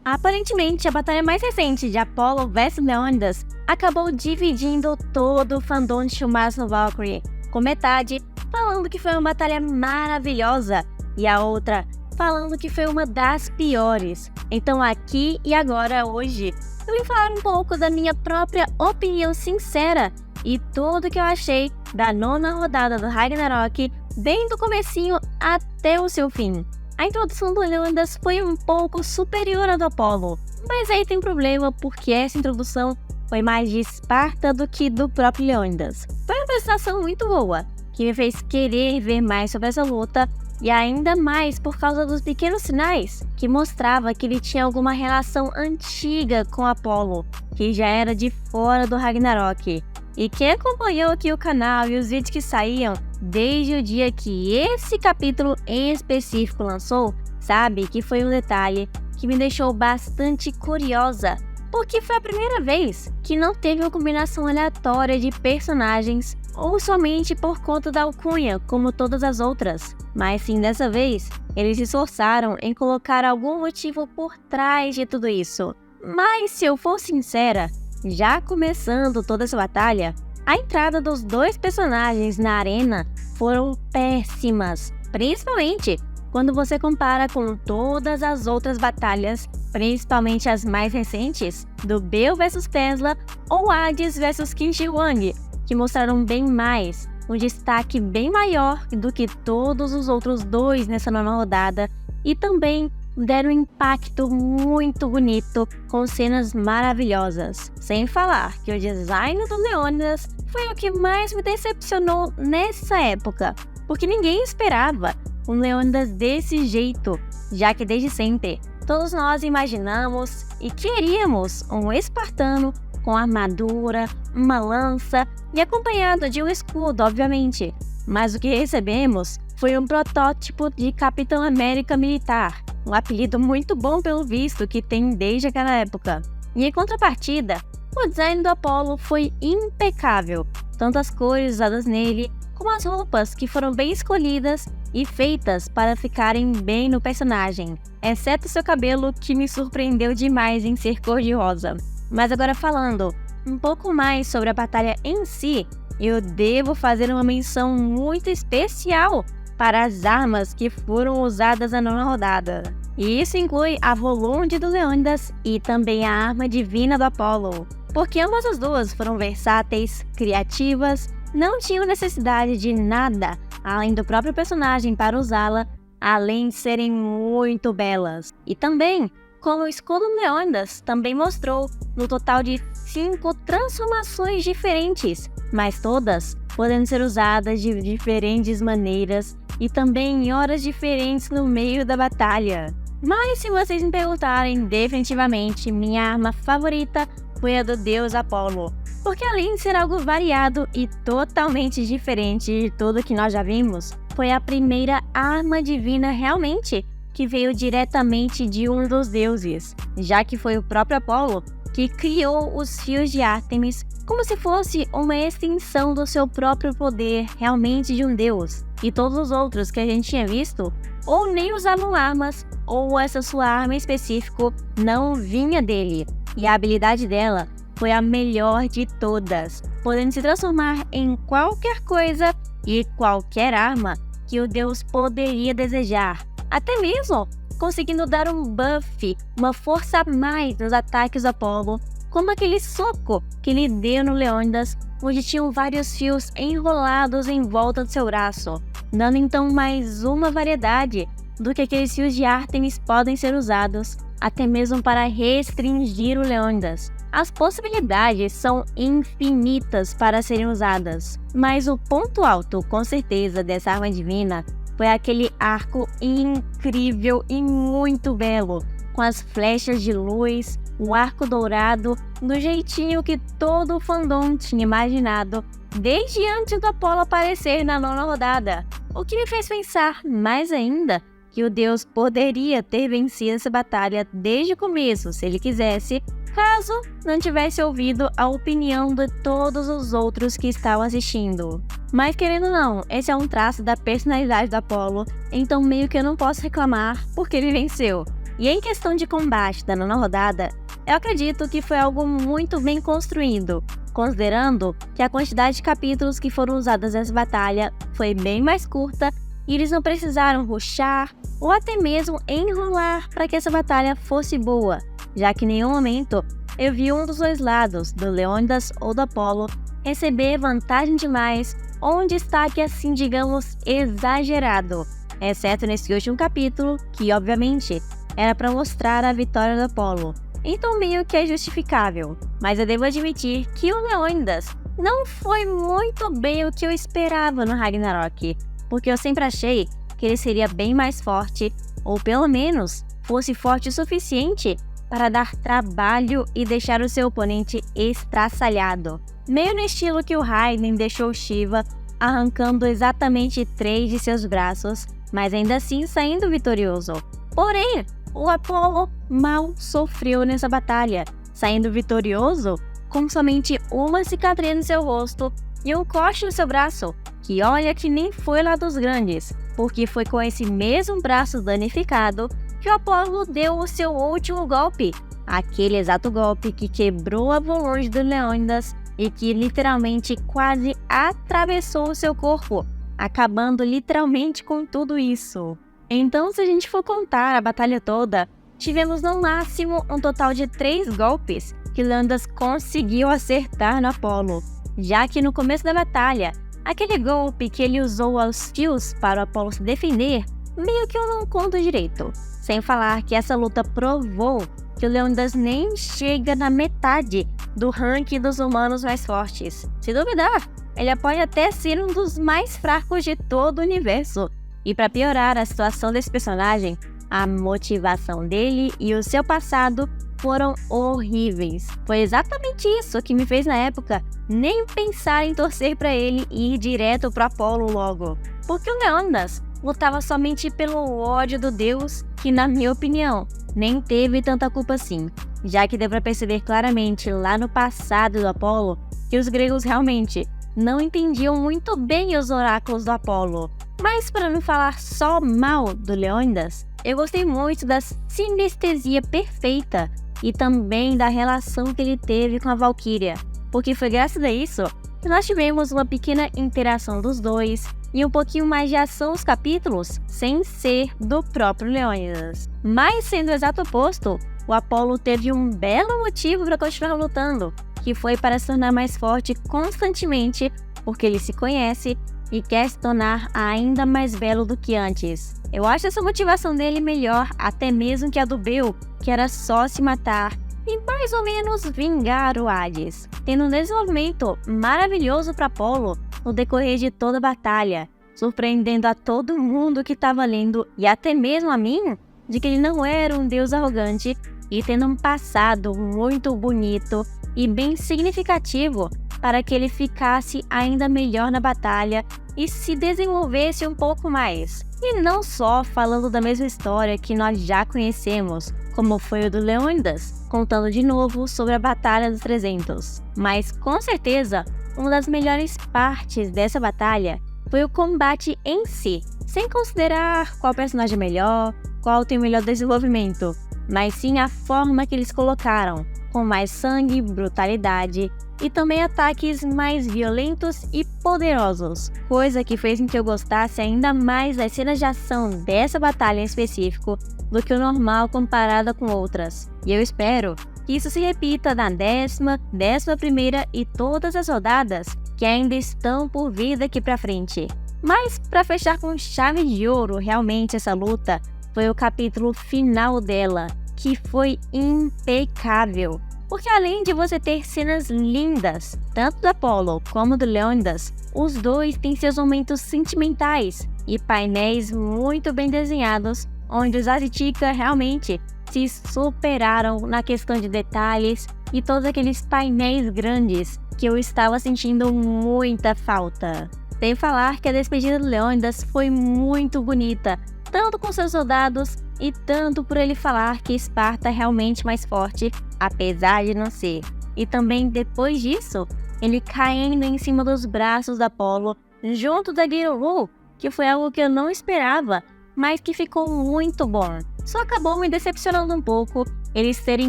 Aparentemente, a batalha mais recente de Apollo vs Leônidas acabou dividindo todo o fandom de Schumacher no Valkyrie, com metade falando que foi uma batalha maravilhosa e a outra falando que foi uma das piores. Então aqui e agora, hoje, eu vim falar um pouco da minha própria opinião sincera e tudo que eu achei da 9ª rodada do Ragnarok, bem do comecinho até o seu fim. A introdução do Leônidas foi um pouco superior à do Apollo, mas aí tem problema porque essa introdução foi mais de Esparta do que do próprio Leônidas. Foi uma apresentação muito boa, que me fez querer ver mais sobre essa luta, e ainda mais por causa dos pequenos sinais que mostrava que ele tinha alguma relação antiga com Apollo, que já era de fora do Ragnarok. E quem acompanhou aqui o canal e os vídeos que saíam desde o dia que esse capítulo em específico lançou, sabe que foi um detalhe que me deixou bastante curiosa, porque foi a primeira vez que não teve uma combinação aleatória de personagens ou somente por conta da alcunha, como todas as outras. Mas sim, dessa vez, eles se esforçaram em colocar algum motivo por trás de tudo isso. Mas se eu for sincera, já começando toda essa batalha, a entrada dos dois personagens na arena foram péssimas, principalmente quando você compara com todas as outras batalhas, principalmente as mais recentes, do Bale vs Tesla ou Hades vs Qin Shi Huang, que mostraram bem mais, um destaque bem maior do que todos os outros dois nessa 9ª rodada, e também deram um impacto muito bonito com cenas maravilhosas. Sem falar que o design do Leônidas foi o que mais me decepcionou nessa época, porque ninguém esperava um Leônidas desse jeito, já que desde sempre todos nós imaginamos e queríamos um espartano com armadura, uma lança e acompanhado de um escudo, obviamente. Mas o que recebemos foi um protótipo de Capitão América militar, um apelido muito bom pelo visto que tem desde aquela época. E em contrapartida, o design do Apollo foi impecável, tanto as cores usadas nele, como as roupas que foram bem escolhidas e feitas para ficarem bem no personagem, exceto seu cabelo que me surpreendeu demais em ser cor-de-rosa. Mas agora falando um pouco mais sobre a batalha em si, eu devo fazer uma menção muito especial para as armas que foram usadas na 9ª rodada. E isso inclui a Volunde do Leônidas e também a arma divina do Apollo, porque ambas as duas foram versáteis, criativas, não tinham necessidade de nada além do próprio personagem para usá-la, além de serem muito belas. E também, como o escudo do Leônidas também mostrou, no total de 5 transformações diferentes, mas todas podendo ser usadas de diferentes maneiras e também em horas diferentes no meio da batalha. Mas se vocês me perguntarem, definitivamente minha arma favorita foi a do deus Apollo, porque além de ser algo variado e totalmente diferente de tudo que nós já vimos, foi a primeira arma divina realmente que veio diretamente de um dos deuses, já que foi o próprio Apollo que criou os fios de Ártemis como se fosse uma extensão do seu próprio poder realmente de um deus. E todos os outros que a gente tinha visto, ou nem usavam armas, ou essa sua arma em específico não vinha dele. E a habilidade dela foi a melhor de todas, podendo se transformar em qualquer coisa e qualquer arma que o deus poderia desejar. Até mesmo conseguindo dar um buff, uma força a mais nos ataques do Apollo, como aquele soco que ele deu no Leônidas, onde tinham vários fios enrolados em volta do seu braço, dando então mais uma variedade do que aqueles fios de Ártemis podem ser usados, até mesmo para restringir o Leônidas. As possibilidades são infinitas para serem usadas, mas o ponto alto, com certeza, dessa arma divina foi aquele arco incrível e muito belo, com as flechas de luz, o arco dourado, do jeitinho que todo o fandom tinha imaginado desde antes do Apollo aparecer na 9ª rodada, o que me fez pensar mais ainda que o deus poderia ter vencido essa batalha desde o começo, se ele quisesse, caso não tivesse ouvido a opinião de todos os outros que estavam assistindo. Mas querendo ou não, esse é um traço da personalidade do Apollo, então meio que eu não posso reclamar porque ele venceu. E em questão de combate da nona rodada, eu acredito que foi algo muito bem construído, considerando que a quantidade de capítulos que foram usados nessa batalha foi bem mais curta e eles não precisaram rushar ou até mesmo enrolar para que essa batalha fosse boa, já que em nenhum momento eu vi um dos dois lados, do Leônidas ou do Apolo, receber vantagem demais ou um destaque assim, digamos, exagerado, exceto nesse último capítulo, que obviamente era para mostrar a vitória do Apolo. Então meio que é justificável, mas eu devo admitir que o Leônidas não foi muito bem o que eu esperava no Ragnarok, porque eu sempre achei que ele seria bem mais forte, ou pelo menos fosse forte o suficiente para dar trabalho e deixar o seu oponente estraçalhado. Meio no estilo que o Raiden deixou Shiva, arrancando exatamente 3 de seus braços, mas ainda assim saindo vitorioso. Porém, o Apolo mal sofreu nessa batalha, saindo vitorioso com somente uma cicatriz no seu rosto e um corte no seu braço, que olha que nem foi lá dos grandes, porque foi com esse mesmo braço danificado que o Apolo deu o seu último golpe, aquele exato golpe que quebrou a vontade do Leônidas e que literalmente quase atravessou o seu corpo, acabando literalmente com tudo isso. Então, se a gente for contar a batalha toda, tivemos no máximo um total de 3 golpes que Leônidas conseguiu acertar no Apolo, já que no começo da batalha, aquele golpe que ele usou aos fios para o Apolo se defender, meio que eu não conto direito. Sem falar que essa luta provou que o Leônidas nem chega na metade do ranking dos humanos mais fortes. Se duvidar, ele pode até ser um dos mais fracos de todo o universo. E para piorar a situação desse personagem, a motivação dele e o seu passado foram horríveis. Foi exatamente isso que me fez na época nem pensar em torcer para ele e ir direto pro Apolo logo. Porque o Leônidas lutava somente pelo ódio do deus, que na minha opinião, nem teve tanta culpa assim, já que deu para perceber claramente lá no passado do Apolo que os gregos realmente não entendiam muito bem os oráculos do Apolo. Mas para não falar só mal do Leônidas, eu gostei muito da sinestesia perfeita e também da relação que ele teve com a Valkyria, porque foi graças a isso que nós tivemos uma pequena interação dos dois e um pouquinho mais de ação nos capítulos, sem ser do próprio Leônidas. Mas sendo o exato oposto, o Apolo teve um belo motivo para continuar lutando, que foi para se tornar mais forte constantemente, porque ele se conhece e quer se tornar ainda mais belo do que antes. Eu acho essa motivação dele melhor até mesmo que a do Bill, que era só se matar e mais ou menos vingar o Hades, tendo um desenvolvimento maravilhoso para Apolo no decorrer de toda a batalha, surpreendendo a todo mundo que estava lendo e até mesmo a mim, de que ele não era um deus arrogante e tendo um passado muito bonito e bem significativo para que ele ficasse ainda melhor na batalha e se desenvolvesse um pouco mais. E não só falando da mesma história que nós já conhecemos, como foi o do Leônidas, contando de novo sobre a Batalha dos 300. Mas com certeza, uma das melhores partes dessa batalha foi o combate em si, sem considerar qual personagem é melhor, qual tem o melhor desenvolvimento, mas sim a forma que eles colocaram, com mais sangue, brutalidade e também ataques mais violentos e poderosos, coisa que fez com que eu gostasse ainda mais das cenas de ação dessa batalha em específico do que o normal comparada com outras. E eu espero que isso se repita na 10ª, 11ª e todas as rodadas que ainda estão por vir daqui pra frente. Mas para fechar com chave de ouro realmente essa luta, foi o capítulo final dela, que foi impecável. Porque além de você ter cenas lindas, tanto do Apolo como do Leônidas, os dois têm seus momentos sentimentais e painéis muito bem desenhados, onde os Azitica realmente se superaram na questão de detalhes e todos aqueles painéis grandes que eu estava sentindo muita falta. Sem falar que a despedida do Leônidas foi muito bonita, tanto com seus soldados e tanto por ele falar que Esparta é realmente mais forte, apesar de não ser. E também depois disso, ele caindo em cima dos braços da Apolo, junto da Giru, que foi algo que eu não esperava, mas que ficou muito bom. Só acabou me decepcionando um pouco eles terem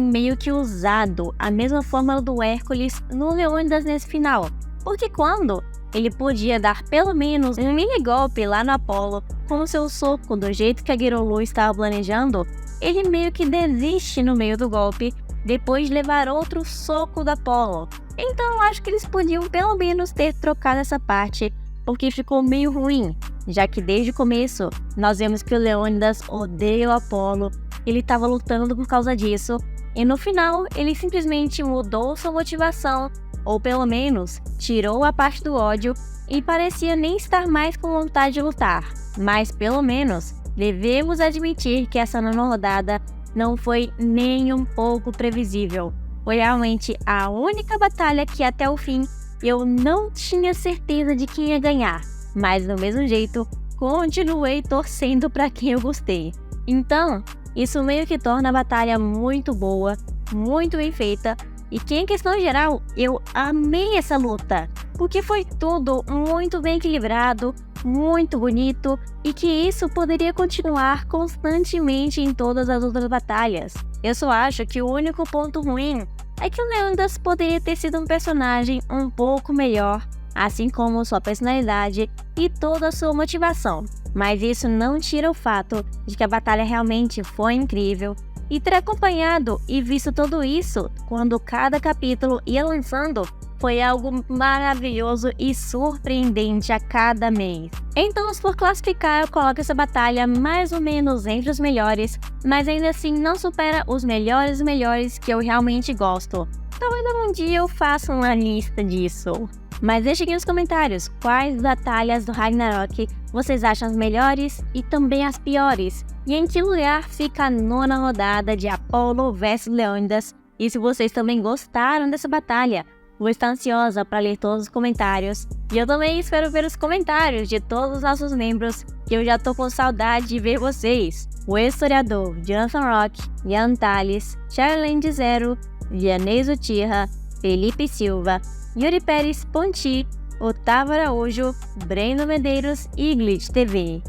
meio que usado a mesma fórmula do Hércules no Leônidas nesse final. Porque quando ele podia dar pelo menos um mini golpe lá no Apollo com o seu soco do jeito que a Girolu estava planejando, ele meio que desiste no meio do golpe, depois de levar outro soco da Apollo. Então eu acho que eles podiam pelo menos ter trocado essa parte, porque ficou meio ruim, já que desde o começo nós vemos que o Leônidas odeia o Apollo, ele estava lutando por causa disso, e no final ele simplesmente mudou sua motivação, ou pelo menos tirou a parte do ódio e parecia nem estar mais com vontade de lutar. Mas pelo menos devemos admitir que essa nona rodada não foi nem um pouco previsível. Foi realmente a única batalha que até o fim eu não tinha certeza de quem ia ganhar, mas do mesmo jeito continuei torcendo para quem eu gostei. Então, isso meio que torna a batalha muito boa, muito bem feita, e que em questão geral eu amei essa luta, porque foi tudo muito bem equilibrado, muito bonito, e que isso poderia continuar constantemente em todas as outras batalhas. Eu só acho que o único ponto ruim é que o Leônidas poderia ter sido um personagem um pouco melhor, assim como sua personalidade e toda a sua motivação. Mas isso não tira o fato de que a batalha realmente foi incrível, e ter acompanhado e visto tudo isso quando cada capítulo ia lançando foi algo maravilhoso e surpreendente a cada mês. Então, se for classificar, eu coloco essa batalha mais ou menos entre os melhores, mas ainda assim não supera os melhores que eu realmente gosto. Talvez algum dia eu faça uma lista disso. Mas deixem aqui nos comentários quais batalhas do Ragnarok vocês acham as melhores e também as piores. E em que lugar fica a nona rodada de Apollo vs Leônidas. E se vocês também gostaram dessa batalha, vou estar ansiosa para ler todos os comentários. E eu também espero ver os comentários de todos os nossos membros, que eu já tô com saudade de ver vocês. O historiador Jonathan Rock, Ian Thales, Charlene Zero, Vianney Zutirra, Felipe Silva, Yuri Pérez Ponti, Otávio Araújo, Breno Medeiros e Glitch TV.